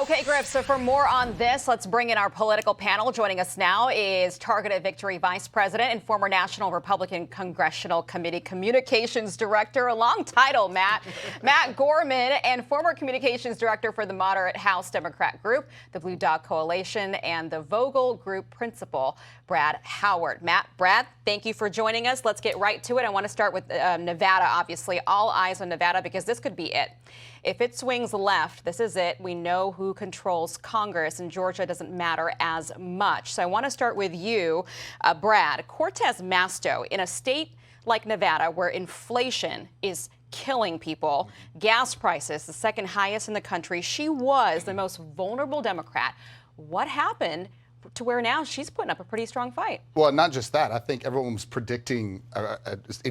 Okay, Griff, so for more on this, let's bring in our political panel. Joining us now is Targeted Victory Vice President and former National Republican Congressional Committee Communications Director, a long title, Matt Gorman, and former Communications Director for the moderate House Democrat Group, the Blue Dog Coalition, and the Vogel Group Principal, Brad Howard. Brad, thank you for joining us. Let's get right to it. I want to start with Nevada, obviously. All eyes on Nevada because this could be it. If it swings left, this is it. We know who controls Congress, and Georgia doesn't matter as much. So I want to start with you, Brad. Cortez Masto, in a state like Nevada where inflation is killing people, gas prices, the second highest in the country, she was the most vulnerable Democrat. What happened to where now she's putting up a pretty strong fight? Well, not just that. I think everyone was predicting,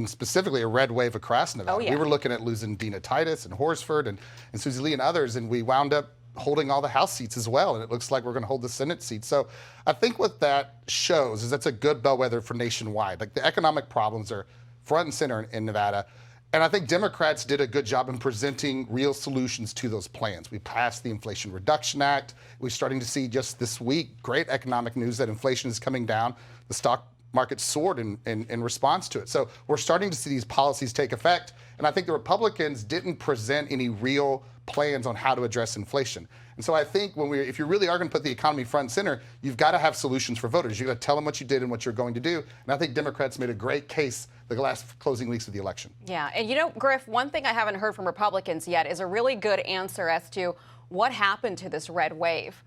specifically a red wave across Nevada. Oh, yeah. We were looking at losing Dina Titus and Horsford and Susie Lee and others, and we wound up holding all the House seats as well, and it looks like we're going to hold the Senate seat. So I think what that shows is that's a good bellwether for nationwide. Like, the economic problems are front and center in Nevada. And I think Democrats did a good job in presenting real solutions to those plans. We passed the Inflation Reduction Act. We're starting to see just this week great economic news that inflation is coming down. The stock market soared in response to it. So we're starting to see these policies take effect. And I think the Republicans didn't present any real plans on how to address inflation. And so I think if you really are going to put the economy front and center, you've got to have solutions for voters. You've got to tell them what you did and what you're going to do. And I think Democrats made a great case the last closing weeks of the election. Yeah, and you know, Griff, one thing I haven't heard from Republicans yet is a really good answer as to what happened to this red wave.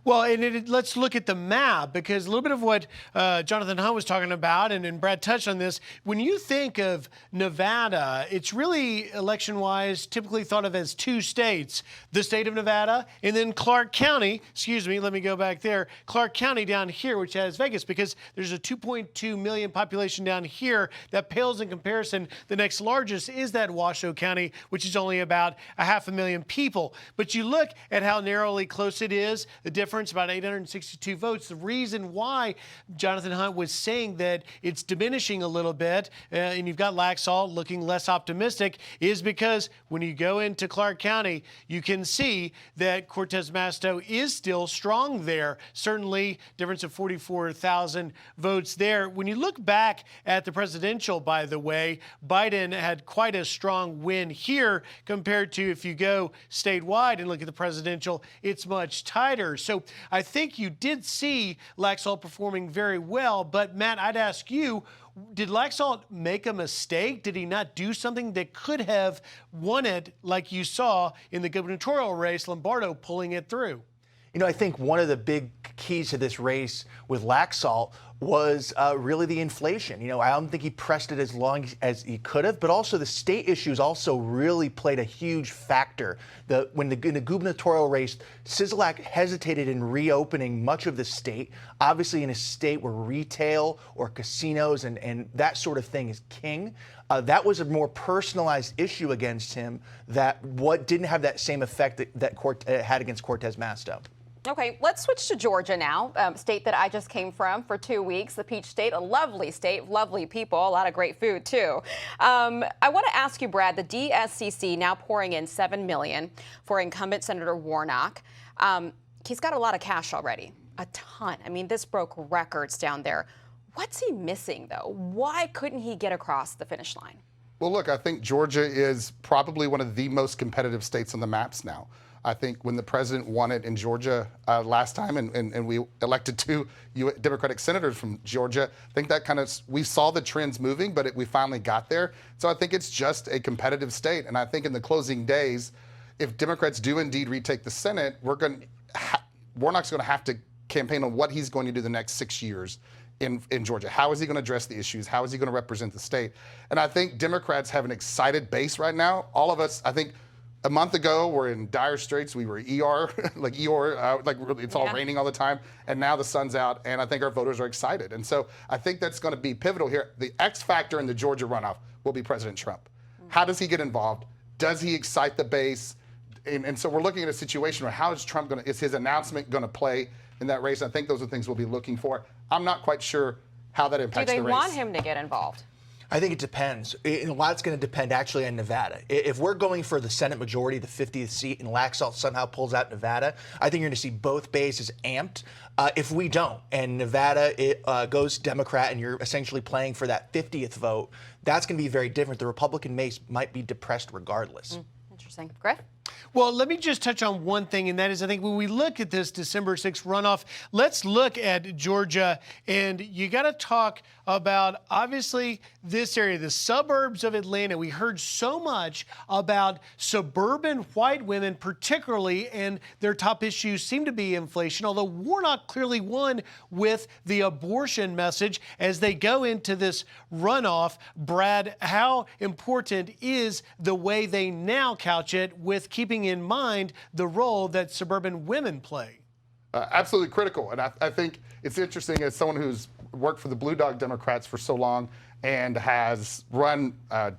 Well, and let's look at the map, because a little bit of what Jonathan Hunt was talking about, and Brad touched on this, when you think of Nevada, it's really election-wise typically thought of as two states, the state of Nevada and then Clark County, let me go back there, Clark County down here, which has Vegas, because there's a 2.2 million population down here that pales in comparison. The next largest is that Washoe County, which is only about 500,000 people. But you look at how narrowly close it is, the difference about 862 votes. The reason why Jonathan Hunt was saying that it's diminishing a little bit, and you've got Laxalt looking less optimistic, is because when you go into Clark County, you can see that Cortez Masto is still strong there. Certainly, difference of 44,000 votes there. When you look back at the presidential, by the way, Biden had quite a strong win here compared to if you go statewide and look at the presidential, it's much tighter. So I think you did see Laxalt performing very well. But, Matt, I'd ask you, did Laxalt make a mistake? Did he not do something that could have won it like you saw in the gubernatorial race, Lombardo pulling it through? You know, I think one of the big keys to this race with Laxalt was really the inflation. You know, I don't think he pressed it as long as he could have, but also the state issues also really played a huge factor. In the gubernatorial race, Sisolak hesitated in reopening much of the state, obviously in a state where retail or casinos and that sort of thing is king. That was a more personalized issue against him that didn't have that same effect that had against Cortez Masto. Okay, let's switch to Georgia now, state that I just came from for 2 weeks, the Peach State, a lovely state, lovely people, a lot of great food too. I want to ask you, Brad, the DSCC now pouring in $7 million for incumbent Senator Warnock. He's got a lot of cash already, a ton. I mean, this broke records down there. What's he missing, though? Why couldn't he get across the finish line? Well, look, I think Georgia is probably one of the most competitive states on the maps now. I think when the president won it in Georgia last time and we elected two Democratic senators from Georgia, I think that we saw the trends moving, but we finally got there. So I think it's just a competitive state. And I think in the closing days, if Democrats do indeed retake the Senate, Warnock's going to have to campaign on what he's going to do the next 6 years in Georgia. How is he going to address the issues? How is he going to represent the state? And I think Democrats have an excited base right now. All of us, I think, a month ago, we're in dire straits. We were ER, it's all raining all the time. And now the sun's out, and I think our voters are excited. And so I think that's going to be pivotal here. The X factor in the Georgia runoff will be President Trump. How does he get involved? Does he excite the base? And so we're looking at a situation where is his announcement going to play in that race? I think those are things we'll be looking for. I'm not quite sure how that impacts the race. Do they want him to get involved? I think it depends. A lot's going to depend actually on Nevada. If we're going for the Senate majority, the 50th seat, and Laxalt somehow pulls out Nevada, I think you're going to see both bases amped. If we don't, and Nevada goes Democrat, and you're essentially playing for that 50th vote, that's going to be very different. The Republican base might be depressed regardless. Interesting. Griff? Well, let me just touch on one thing, and that is I think when we look at this December 6th runoff, let's look at Georgia, and you got to talk about, obviously, this area, the suburbs of Atlanta. We heard so much about suburban white women particularly, and their top issues seem to be inflation, although Warnock clearly won with the abortion message as they go into this runoff. Brad, how important is the way they now couch it with keeping in mind the role that suburban women play? Absolutely critical. And I think it's interesting as someone who's worked for the Blue Dog Democrats for so long and has run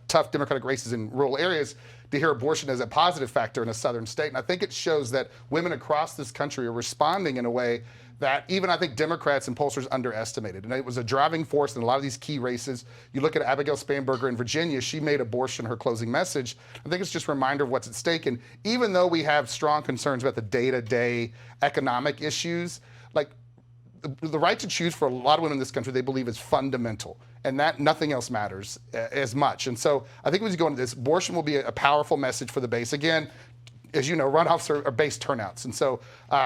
tough Democratic races in rural areas to hear abortion as a positive factor in a southern state. And I think it shows that women across this country are responding in a way that even I think Democrats and pollsters underestimated. And it was a driving force in a lot of these key races. You look at Abigail Spanberger in Virginia, she made abortion her closing message. I think it's just a reminder of what's at stake. And even though we have strong concerns about the day-to-day economic issues, like the right to choose for a lot of women in this country, they believe is fundamental, and that nothing else matters as much. And so I think as we go into this, abortion will be a powerful message for the base. Again, as you know, runoffs are base turnouts. And so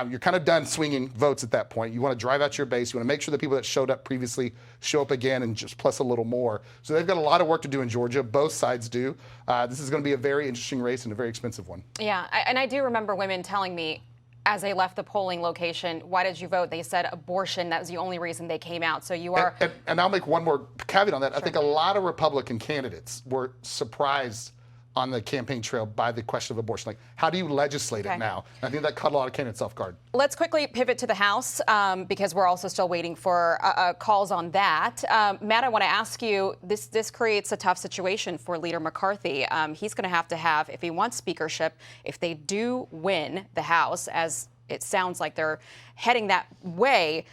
you're kind of done swinging votes at that point. You want to drive out your base. You want to make sure the people that showed up previously show up again and just plus a little more. So they've got a lot of work to do in Georgia. Both sides do. This is going to be a very interesting race and a very expensive one. Yeah, and I do remember women telling me as they left the polling location, why did you vote? They said abortion. That was the only reason they came out. So you are... And I'll make one more caveat on that. Sure. I think a lot of Republican candidates were surprised on the campaign trail by the question of abortion. Like, how do you legislate it now? And I think that caught a lot of candidates off guard. Let's quickly pivot to the House because we're also still waiting for calls on that. Matt, I want to ask you, this creates a tough situation for Leader McCarthy. He's going to have, if he wants speakership, if they do win the House, as it sounds like they're heading that way,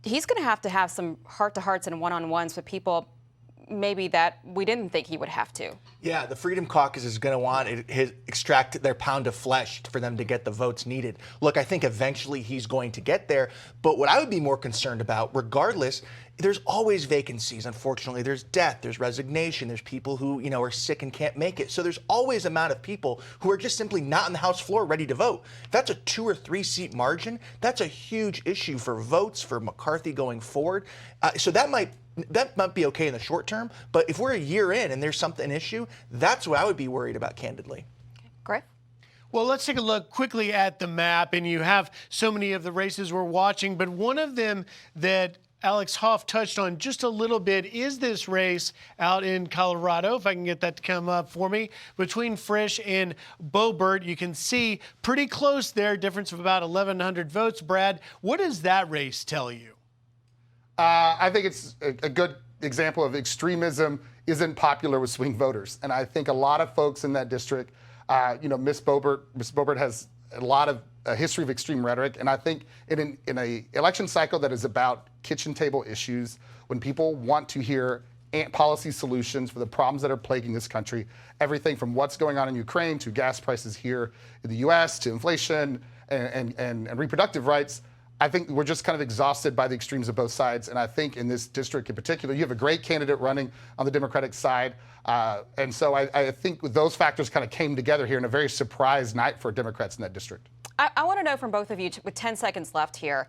he's going to have some heart-to-hearts and one-on-ones with people maybe that we didn't think he would have to. Yeah, the Freedom Caucus is going to want extract their pound of flesh for them to get the votes needed. Look, I think eventually he's going to get there, but what I would be more concerned about, regardless, there's always vacancies. Unfortunately, there's death, there's resignation, there's people who, are sick and can't make it. So there's always an amount of people who are just simply not on the House floor ready to vote. If that's a 2 or 3 seat margin, that's a huge issue for votes for McCarthy going forward. So that might be okay in the short term, but if we're a year in and there's an issue, that's what I would be worried about, candidly. Okay. Griff? Well, let's take a look quickly at the map, and you have so many of the races we're watching, but one of them that Alex Hoff touched on just a little bit is this race out in Colorado, if I can get that to come up for me, between Frisch and Boebert. You can see pretty close there, difference of about 1,100 votes. Brad, what does that race tell you? I think it's a good example of extremism isn't popular with swing voters. And I think a lot of folks in that district, Miss Boebert has a lot of a history of extreme rhetoric. And I think in an election cycle that is about kitchen table issues, when people want to hear policy solutions for the problems that are plaguing this country, everything from what's going on in Ukraine to gas prices here in the U.S. to inflation and reproductive rights, I think we're just kind of exhausted by the extremes of both sides. And I think in this district in particular, you have a great candidate running on the Democratic side. And so I think those factors kind of came together here in a very surprise night for Democrats in that district. I want to know from both of you, with 10 seconds left here,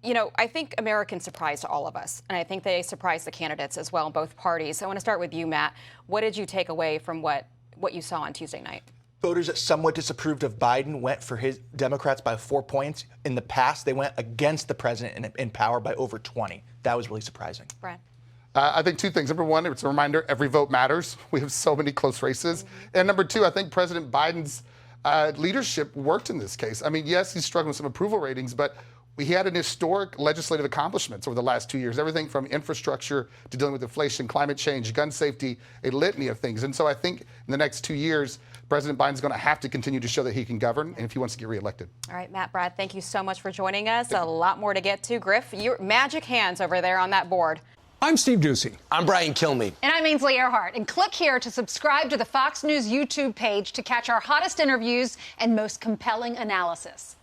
I think Americans surprised all of us. And I think they surprised the candidates as well in both parties. I want to start with you, Matt. What did you take away from what you saw on Tuesday night? Voters that somewhat disapproved of Biden went for his Democrats by 4 points. In the past, they went against the president in power by over 20. That was really surprising. Brad? I think 2 things. Number 1, it's a reminder, every vote matters. We have so many close races. Mm-hmm. And number 2, I think President Biden's leadership worked in this case. I mean, yes, he's struggling with some approval ratings, but he had an historic legislative accomplishments over the last 2 years, everything from infrastructure to dealing with inflation, climate change, gun safety, a litany of things. And so I think in the next 2 years, President Biden's going to have to continue to show that he can govern and if he wants to get reelected. All right, Matt, Brad, thank you so much for joining us. A lot more to get to. Griff, your magic hands over there on that board. I'm Steve Ducey. I'm Brian Kilmeade. And I'm Ainsley Earhart. And click here to subscribe to the Fox News YouTube page to catch our hottest interviews and most compelling analysis.